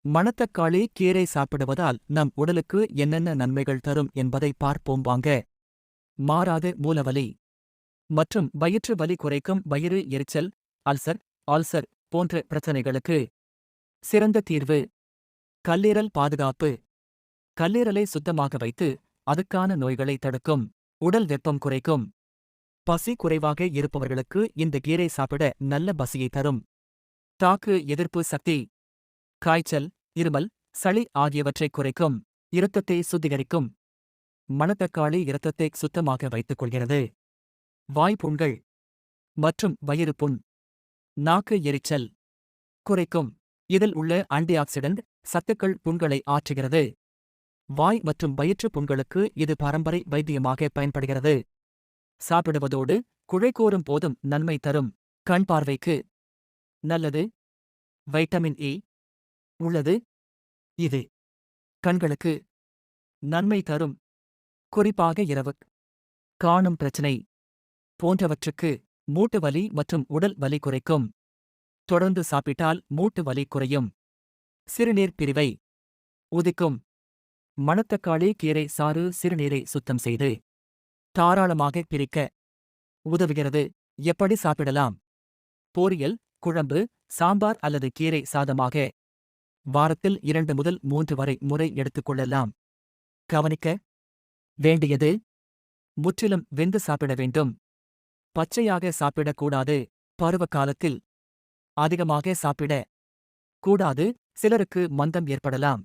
மணத்தக்காளி கீரை சாப்பிடுவதால் நம் உடலுக்கு என்னென்ன நன்மைகள் தரும் என்பதை பார்ப்போம் வாங்க. மாறாத மூலவலி மற்றும் வயிற்று வலி குறைக்கும். வயிறு எரிச்சல், அல்சர் போன்ற பிரச்சனைகளுக்கு சிறந்த தீர்வு. கல்லீரல் பாதுகாப்பு. கல்லீரலை சுத்தமாக வைத்து அதுக்கான நோய்களை தடுக்கும். உடல் வெப்பம் குறைக்கும். பசி குறைவாக இருப்பவர்களுக்கு இந்த கீரை சாப்பிட நல்ல பசியை தரும். தாக்கு எதிர்ப்பு சக்தி. காய்ச்சல், இருமல், சளி ஆகியவற்றைக் குறைக்கும். இரத்தத்தை சுத்திகரிக்கும். மணத்தக்காளி இரத்தத்தை சுத்தமாக வைத்துக் கொள்கிறது. வாய்ப்புண்கள் மற்றும் வயிறு புண், நாக்கு எரிச்சல் குறைக்கும். இதில் உள்ள ஆன்டிஆக்சிடென்ட் சத்துக்கள் புண்களை ஆற்றுகிறது. வாய் மற்றும் வயிற்று புண்களுக்கு இது பரம்பரை வைத்தியமாக பயன்படுகிறது. சாப்பிடுவதோடு குழைகோரும் போதும் நன்மை தரும். கண் பார்வைக்கு நல்லது. வைட்டமின் இ உள்ளது. இது கண்களுக்கு நன்மை தரும். குறிப்பாக இரவு காணும் பிரச்சினை போன்றவற்றுக்கு. மூட்டு வலி மற்றும் உடல் வலி குறைக்கும். தொடர்ந்து சாப்பிட்டால் மூட்டு வலி குறையும். சிறுநீர் பிரிவை உதிக்கும். மணத்தக்காளி கீரை சாறு சிறுநீரை சுத்தம் செய்து தாராளமாக பிரிக்க உதவுகிறது. எப்படி சாப்பிடலாம்? பொரியல், குழம்பு, சாம்பார் அல்லது கீரை சாதமாக. வாரத்தில் 2 முதல் 3 வரை முறை எடுத்துக்கொள்ளலாம். கவனிக்க வேண்டியது: முற்றிலும் வெந்து சாப்பிட வேண்டும். பச்சையாக சாப்பிடக்கூடாது. பருவகாலத்தில் அதிகமாக சாப்பிட கூடாது. சிலருக்கு மந்தம் ஏற்படலாம்.